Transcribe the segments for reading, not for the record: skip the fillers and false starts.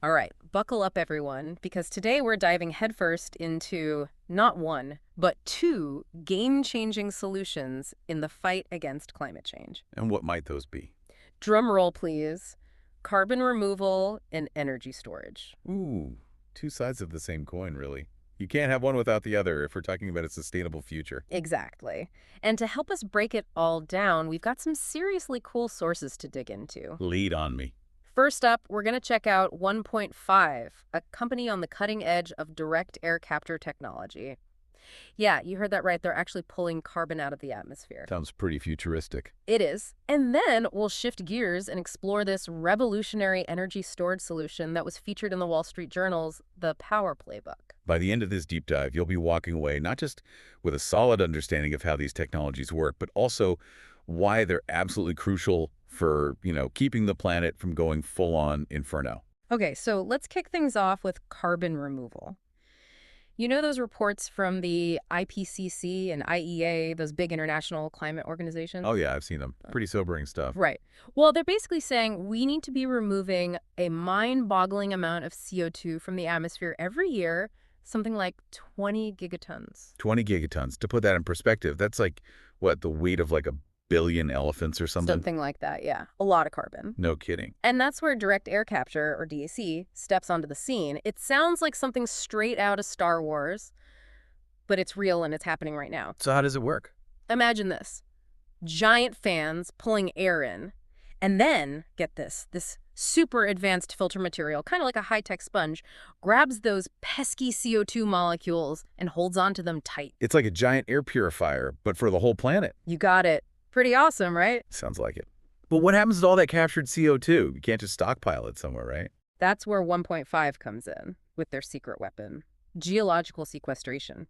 All right, buckle up, everyone, because today we're diving headfirst into not one, but two game-changing solutions in the fight against climate change. And what might those be? Drum roll, please. Carbon removal and energy storage. Ooh, two sides of the same coin, really. You can't have one without the other if we're talking about a sustainable future. Exactly. And to help us break it all down, we've got some seriously cool sources to dig into. Lead on me. First up, we're going to check out 1.5, a company on the cutting edge of direct air capture technology. Yeah, you heard that right. They're actually pulling carbon out of the atmosphere. Sounds pretty futuristic. It is. And then we'll shift gears and explore this revolutionary energy storage solution that was featured in the Wall Street Journal's The Power Playbook. By the end of this deep dive, you'll be walking away not just with a solid understanding of how these technologies work, but also why they're absolutely crucial for, keeping the planet from going full-on inferno. Okay, so let's kick things off with carbon removal. You know those reports from the IPCC and IEA, those big international climate organizations? Oh yeah, I've seen them. Pretty sobering stuff. Right. Well, they're basically saying we need to be removing a mind-boggling amount of CO2 from the atmosphere every year, something like 20 gigatons. 20 gigatons. To put that in perspective, that's like, what, the weight of like a billion elephants or something? Something like that, yeah. A lot of carbon. No kidding. And that's where direct air capture, or DAC, steps onto the scene. It sounds like something straight out of Star Wars, but it's real and it's happening right now. So how does it work? Imagine this. Giant fans pulling air in, and then, get this super advanced filter material, kind of like a high-tech sponge, grabs those pesky CO2 molecules and holds onto them tight. It's like a giant air purifier, but for the whole planet. You got it. Pretty awesome, right? Sounds like it. But what happens to all that captured CO2? You can't just stockpile it somewhere, right? That's where 1.5 comes in, with their secret weapon, geological sequestration.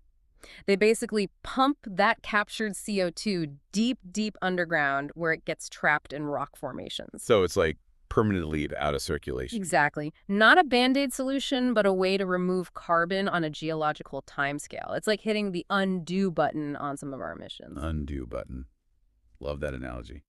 They basically pump that captured CO2 deep, deep underground where it gets trapped in rock formations. So it's like permanently out of circulation. Exactly. Not a Band-Aid solution, but a way to remove carbon on a geological timescale. It's like hitting the undo button on some of our emissions. Undo button. Love that analogy.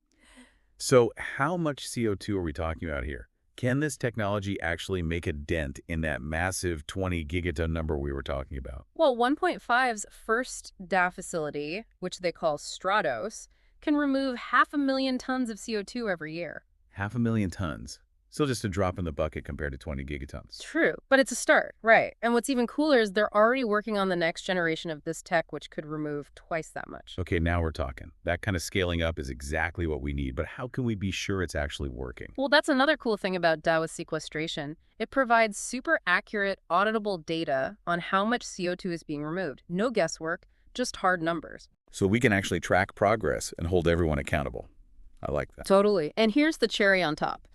So how much CO2 are we talking about here? Can this technology actually make a dent in that massive 20 gigaton number we were talking about? Well, 1.5's first DAF facility, which they call Stratos, can remove 500,000 tons of CO2 every year. 500,000 tons. Still just a drop in the bucket compared to 20 gigatons. True, but it's a start, right? And what's even cooler is they're already working on the next generation of this tech, which could remove twice that much. Okay, now we're talking. That kind of scaling up is exactly what we need, but how can we be sure it's actually working? Well, that's another cool thing about DAWA sequestration. It provides super accurate, auditable data on how much CO2 is being removed. No guesswork, just hard numbers. So we can actually track progress and hold everyone accountable. I like that. Totally. And here's the cherry on top.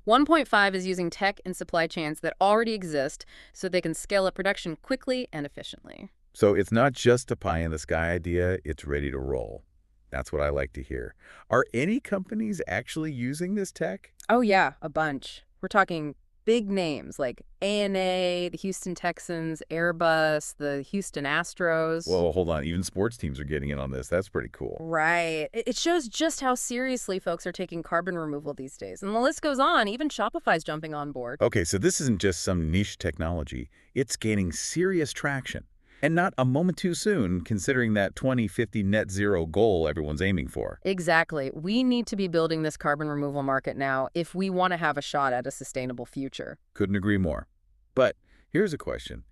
1.5 is using tech and supply chains that already exist so they can scale up production quickly and efficiently. So it's not just a pie-in-the-sky idea, it's ready to roll. That's what I like to hear. Are any companies actually using this tech? Oh yeah, a bunch. We're talking big names like ANA, the Houston Texans, Airbus, the Houston Astros. Well, hold on. Even sports teams are getting in on this. That's pretty cool. Right. It shows just how seriously folks are taking carbon removal these days. And the list goes on. Even Shopify's jumping on board. Okay, so this isn't just some niche technology. It's gaining serious traction. And not a moment too soon, considering that 2050 net zero goal everyone's aiming for. Exactly. We need to be building this carbon removal market now if we want to have a shot at a sustainable future. Couldn't agree more. But here's a question.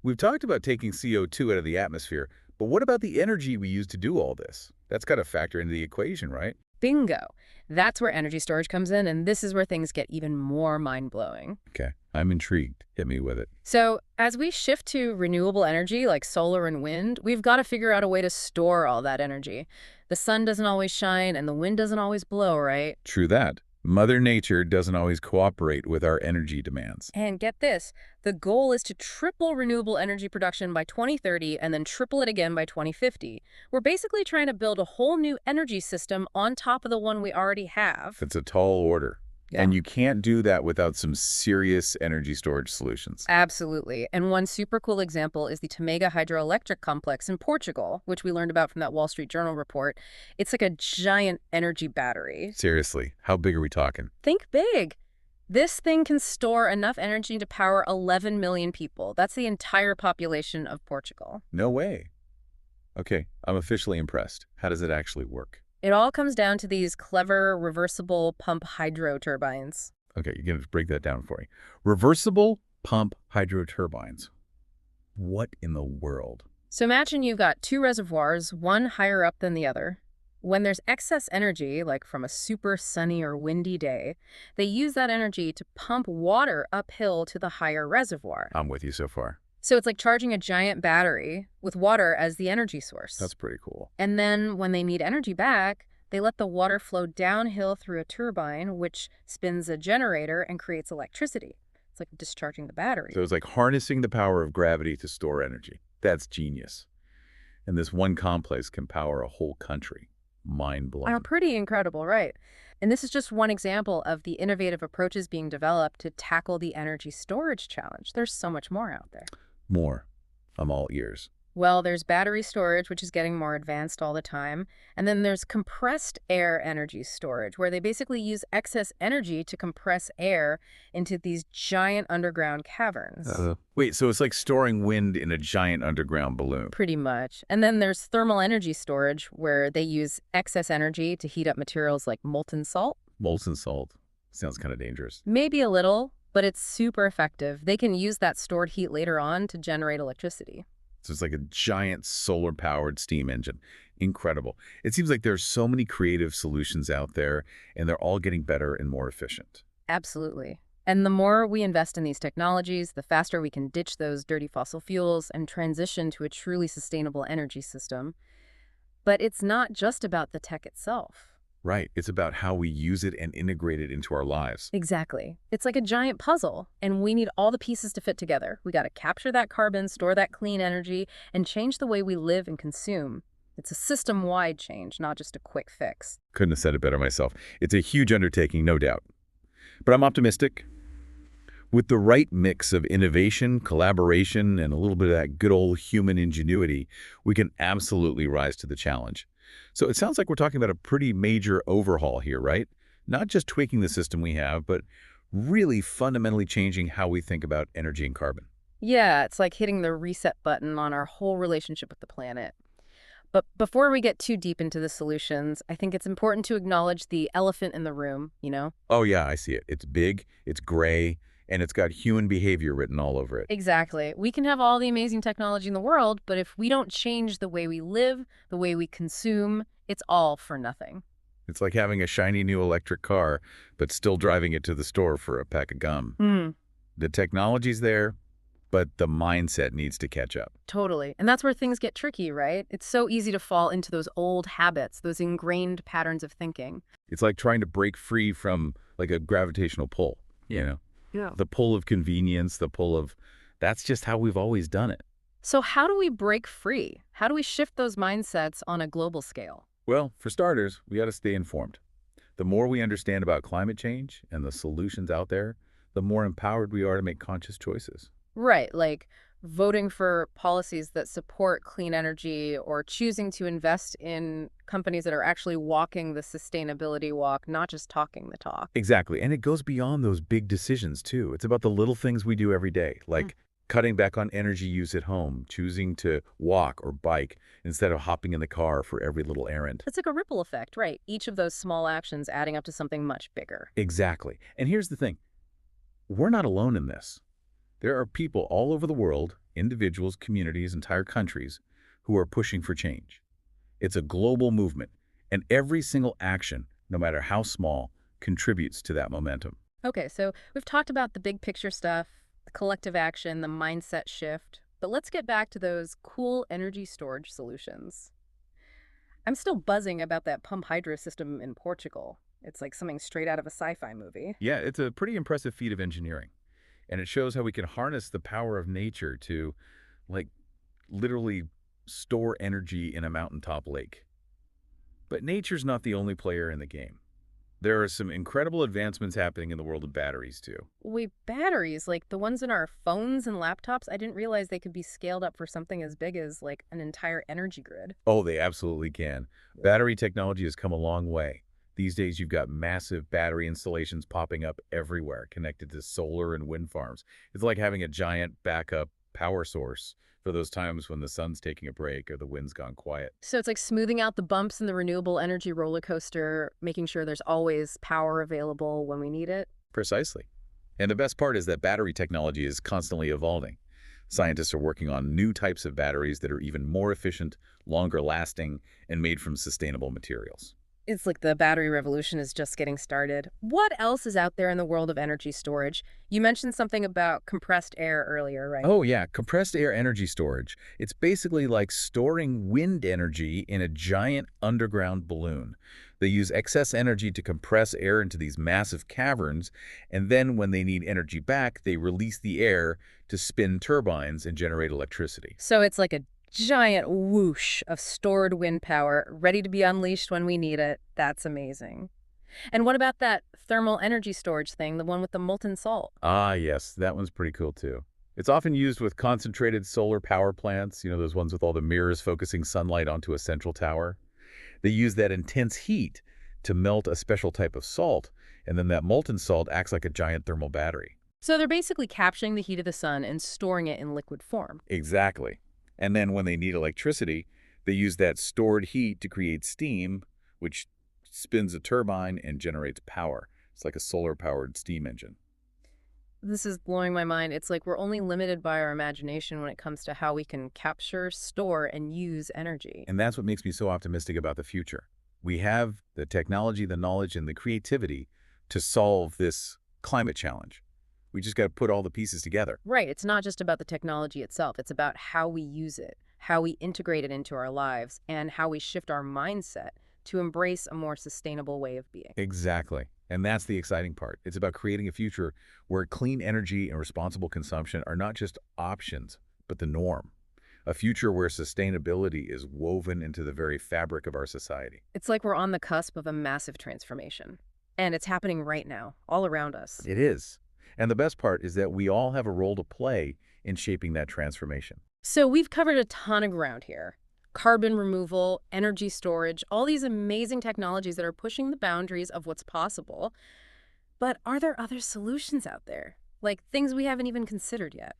We've talked about taking CO2 out of the atmosphere, but what about the energy we use to do all this? That's got to factor into the equation, right? Bingo. That's where energy storage comes in, and this is where things get even more mind-blowing. Okay, I'm intrigued. Hit me with it. So as we shift to renewable energy like solar and wind, we've got to figure out a way to store all that energy. The sun doesn't always shine and the wind doesn't always blow, right? True that. Mother Nature doesn't always cooperate with our energy demands. And get this, the goal is to triple renewable energy production by 2030 and then triple it again by 2050. We're basically trying to build a whole new energy system on top of the one we already have. It's a tall order. Yeah. And you can't do that without some serious energy storage solutions. Absolutely. And one super cool example is the Tamega hydroelectric complex in Portugal, which we learned about from that Wall Street Journal report. It's like a giant energy battery. Seriously, how big are we talking? Think big. This thing can store enough energy to power 11 million people. That's the entire population of Portugal. No way. Okay, I'm officially impressed. How does it actually work? It all comes down to these clever reversible pump hydro turbines. Okay, you're going to break that down for me. Reversible pump hydro turbines. What in the world? So imagine you've got two reservoirs, one higher up than the other. When there's excess energy, like from a super sunny or windy day, they use that energy to pump water uphill to the higher reservoir. I'm with you so far. So it's like charging a giant battery with water as the energy source. That's pretty cool. And then when they need energy back, they let the water flow downhill through a turbine, which spins a generator and creates electricity. It's like discharging the battery. So it's like harnessing the power of gravity to store energy. That's genius. And this one complex can power a whole country. Mind-blowing. Pretty incredible, right? And this is just one example of the innovative approaches being developed to tackle the energy storage challenge. There's so much more out there. More. I'm all ears. Well, there's battery storage, which is getting more advanced all the time. And then there's compressed air energy storage, where they basically use excess energy to compress air into these giant underground caverns. Wait, so it's like storing wind in a giant underground balloon. Pretty much. And then there's thermal energy storage, where they use excess energy to heat up materials like molten salt. Molten salt. Sounds kind of dangerous. Maybe a little, but it's super effective. They can use that stored heat later on to generate electricity. So it's like a giant solar-powered steam engine. Incredible. It seems like there's so many creative solutions out there, and they're all getting better and more efficient. Absolutely. And the more we invest in these technologies, the faster we can ditch those dirty fossil fuels and transition to a truly sustainable energy system. But it's not just about the tech itself. Right. It's about how we use it and integrate it into our lives. Exactly. It's like a giant puzzle, and we need all the pieces to fit together. We got to capture that carbon, store that clean energy, and change the way we live and consume. It's a system-wide change, not just a quick fix. Couldn't have said it better myself. It's a huge undertaking, no doubt. But I'm optimistic. With the right mix of innovation, collaboration, and a little bit of that good old human ingenuity, we can absolutely rise to the challenge. So it sounds like we're talking about a pretty major overhaul here, right? Not just tweaking the system we have, but really fundamentally changing how we think about energy and carbon. Yeah, it's like hitting the reset button on our whole relationship with the planet. But before we get too deep into the solutions, I think it's important to acknowledge the elephant in the room, you know? Oh yeah, I see it. It's big, it's gray, and it's got human behavior written all over it. Exactly. We can have all the amazing technology in the world, but if we don't change the way we live, the way we consume, it's all for nothing. It's like having a shiny new electric car, but still driving it to the store for a pack of gum. The technology's there, but the mindset needs to catch up. Totally. And that's where things get tricky, right? It's so easy to fall into those old habits, those ingrained patterns of thinking. It's like trying to break free from like a gravitational pull, you know? Yeah. The pull of convenience, the pull of, that's just how we've always done it. So how do we break free? How do we shift those mindsets on a global scale? Well, for starters, we got to stay informed. The more we understand about climate change and the solutions out there, the more empowered we are to make conscious choices. Right, like voting for policies that support clean energy or choosing to invest in companies that are actually walking the sustainability walk, not just talking the talk. Exactly. And it goes beyond those big decisions, too. It's about the little things we do every day, like cutting back on energy use at home, choosing to walk or bike instead of hopping in the car for every little errand. It's like a ripple effect, right? Each of those small actions adding up to something much bigger. Exactly. And here's the thing. We're not alone in this. There are people all over the world, individuals, communities, entire countries, who are pushing for change. It's a global movement, and every single action, no matter how small, contributes to that momentum. Okay, so we've talked about the big picture stuff, the collective action, the mindset shift, but let's get back to those cool energy storage solutions. I'm still buzzing about that pump hydro system in Portugal. It's like something straight out of a sci-fi movie. Yeah, it's a pretty impressive feat of engineering. And it shows how we can harness the power of nature to, like, literally store energy in a mountaintop lake. But nature's not the only player in the game. There are some incredible advancements happening in the world of batteries, too. Wait, batteries, like the ones in our phones and laptops? I didn't realize they could be scaled up for something as big as, like, an entire energy grid. Oh, they absolutely can. Battery technology has come a long way. These days, you've got massive battery installations popping up everywhere, connected to solar and wind farms. It's like having a giant backup power source for those times when the sun's taking a break or the wind's gone quiet. So it's like smoothing out the bumps in the renewable energy roller coaster, making sure there's always power available when we need it. Precisely. And the best part is that battery technology is constantly evolving. Scientists are working on new types of batteries that are even more efficient, longer lasting, and made from sustainable materials. It's like the battery revolution is just getting started. What else is out there in the world of energy storage? You mentioned something about compressed air earlier, right? Oh yeah, compressed air energy storage. It's basically like storing wind energy in a giant underground balloon. They use excess energy to compress air into these massive caverns, and then when they need energy back, they release the air to spin turbines and generate electricity. So it's like a giant whoosh of stored wind power ready to be unleashed when we need it. That's amazing. And what about that thermal energy storage thing, the one with the molten salt? Ah, yes, that one's pretty cool too. It's often used with concentrated solar power plants, those ones with all the mirrors focusing sunlight onto a central tower. They use that intense heat to melt a special type of salt, and then that molten salt acts like a giant thermal battery. So they're basically capturing the heat of the sun and storing it in liquid form. Exactly. And then when they need electricity, they use that stored heat to create steam, which spins a turbine and generates power. It's like a solar-powered steam engine. This is blowing my mind. It's like we're only limited by our imagination when it comes to how we can capture, store, and use energy. And that's what makes me so optimistic about the future. We have the technology, the knowledge, and the creativity to solve this climate challenge. We just got to put all the pieces together. Right. It's not just about the technology itself. It's about how we use it, how we integrate it into our lives, and how we shift our mindset to embrace a more sustainable way of being. Exactly. And that's the exciting part. It's about creating a future where clean energy and responsible consumption are not just options, but the norm. A future where sustainability is woven into the very fabric of our society. It's like we're on the cusp of a massive transformation. And it's happening right now, all around us. It is. And the best part is that we all have a role to play in shaping that transformation. So we've covered a ton of ground here. Carbon removal, energy storage, all these amazing technologies that are pushing the boundaries of what's possible. But are there other solutions out there? Like things we haven't even considered yet?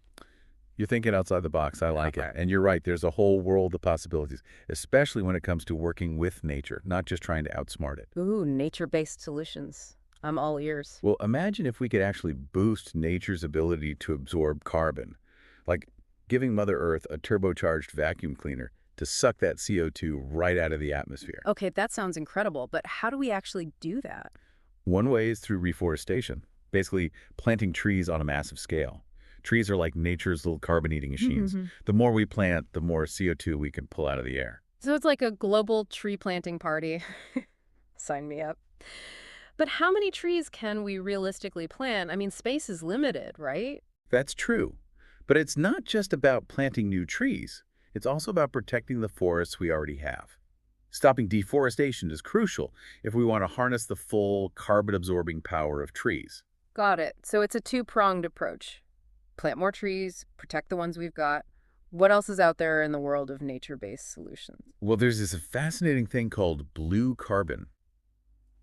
You're thinking outside the box. I like it. Okay. And you're right. There's a whole world of possibilities, especially when it comes to working with nature, not just trying to outsmart it. Ooh, nature-based solutions. I'm all ears. Well, imagine if we could actually boost nature's ability to absorb carbon, like giving Mother Earth a turbocharged vacuum cleaner to suck that CO2 right out of the atmosphere. Okay, that sounds incredible, but how do we actually do that? One way is through reforestation, basically planting trees on a massive scale. Trees are like nature's little carbon-eating machines. Mm-hmm. The more we plant, the more CO2 we can pull out of the air. So it's like a global tree planting party. Sign me up. But how many trees can we realistically plant? I mean, space is limited, right? That's true. But it's not just about planting new trees. It's also about protecting the forests we already have. Stopping deforestation is crucial if we want to harness the full carbon-absorbing power of trees. Got it. So it's a two-pronged approach. Plant more trees, protect the ones we've got. What else is out there in the world of nature-based solutions? Well, there's this fascinating thing called blue carbon.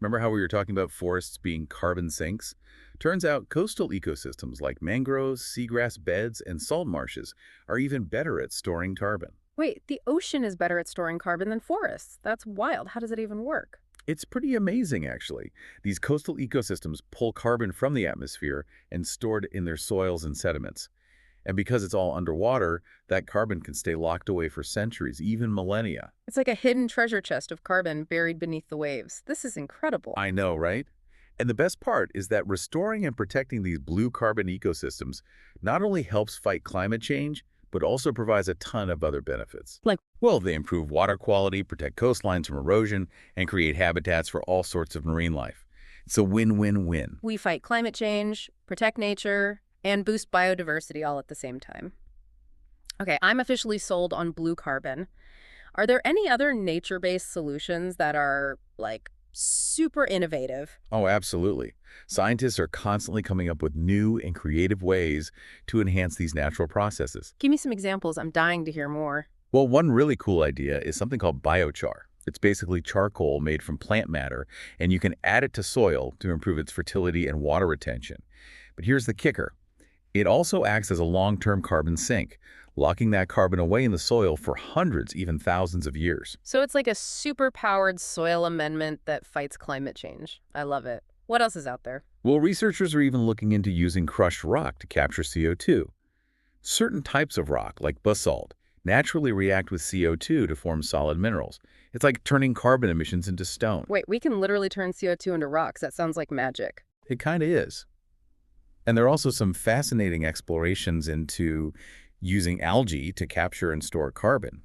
Remember how we were talking about forests being carbon sinks? Turns out coastal ecosystems like mangroves, seagrass beds, and salt marshes are even better at storing carbon. Wait, the ocean is better at storing carbon than forests. That's wild. How does it even work? It's pretty amazing, actually. These coastal ecosystems pull carbon from the atmosphere and store it in their soils and sediments. And because it's all underwater, that carbon can stay locked away for centuries, even millennia. It's like a hidden treasure chest of carbon buried beneath the waves. This is incredible. I know, right? And the best part is that restoring and protecting these blue carbon ecosystems not only helps fight climate change, but also provides a ton of other benefits. Like, well, they improve water quality, protect coastlines from erosion, and create habitats for all sorts of marine life. It's a win-win-win. we fight climate change, protect nature, and boost biodiversity all at the same time. Okay, I'm officially sold on blue carbon. Are there any other nature-based solutions that are, like, super innovative? Oh, absolutely. Scientists are constantly coming up with new and creative ways to enhance these natural processes. Give me some examples. I'm dying to hear more. Well, one really cool idea is something called biochar. It's basically charcoal made from plant matter, and you can add it to soil to improve its fertility and water retention. But here's the kicker. It also acts as a long-term carbon sink, locking that carbon away in the soil for hundreds, even thousands of years. So it's like a super-powered soil amendment that fights climate change. I love it. What else is out there? Well, researchers are even looking into using crushed rock to capture CO2. Certain types of rock, like basalt, naturally react with CO2 to form solid minerals. It's like turning carbon emissions into stone. Wait, we can literally turn CO2 into rocks. That sounds like magic. It kind of is. And there are also some fascinating explorations into using algae to capture and store carbon.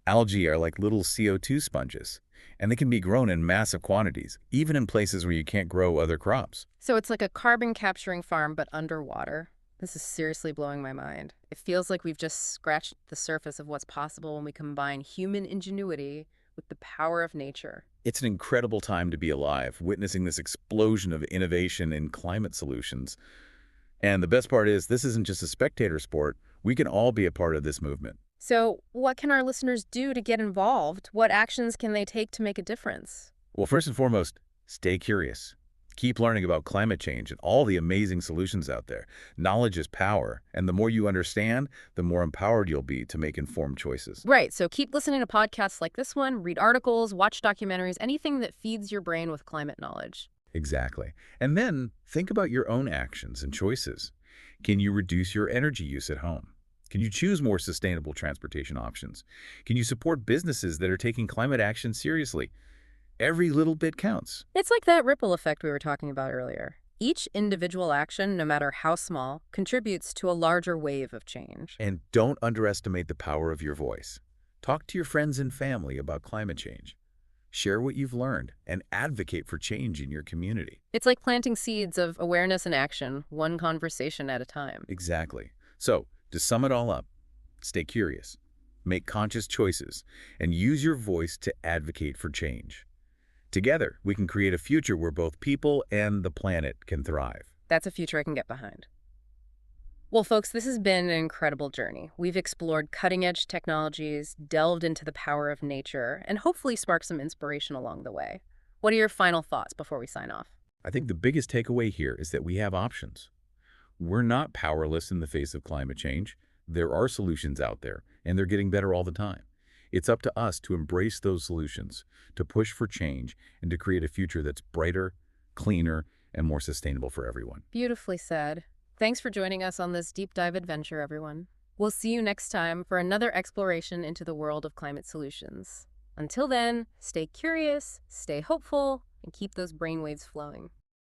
Algae are like little CO2 sponges, and they can be grown in massive quantities, even in places where you can't grow other crops. So it's like a carbon capturing farm, but underwater. This is seriously blowing my mind. It feels like we've just scratched the surface of what's possible when we combine human ingenuity with the power of nature. It's an incredible time to be alive, witnessing this explosion of innovation in climate solutions. And the best part is, this isn't just a spectator sport. We can all be a part of this movement. So what can our listeners do to get involved? What actions can they take to make a difference? Well, first and foremost, stay curious. Keep learning about climate change and all the amazing solutions out there. Knowledge is power, and the more you understand, the more empowered you'll be to make informed choices. Right, so keep listening to podcasts like this one, read articles, watch documentaries, anything that feeds your brain with climate knowledge. Exactly. And then think about your own actions and choices. Can you reduce your energy use at home? Can you choose more sustainable transportation options? Can you support businesses that are taking climate action seriously? Every little bit counts. It's like that ripple effect we were talking about earlier. Each individual action, no matter how small, contributes to a larger wave of change. And don't underestimate the power of your voice. Talk to your friends and family about climate change. Share what you've learned and advocate for change in your community. It's like planting seeds of awareness and action, one conversation at a time. Exactly. So, to sum it all up, stay curious, make conscious choices, and use your voice to advocate for change. Together, we can create a future where both people and the planet can thrive. That's a future I can get behind. Well, folks, this has been an incredible journey. We've explored cutting-edge technologies, delved into the power of nature, and hopefully sparked some inspiration along the way. What are your final thoughts before we sign off? I think the biggest takeaway here is that we have options. We're not powerless in the face of climate change. There are solutions out there, and they're getting better all the time. It's up to us to embrace those solutions, to push for change, and to create a future that's brighter, cleaner, and more sustainable for everyone. Beautifully said. Thanks for joining us on this deep dive adventure, everyone. We'll see you next time for another exploration into the world of climate solutions. Until then, stay curious, stay hopeful, and keep those brainwaves flowing.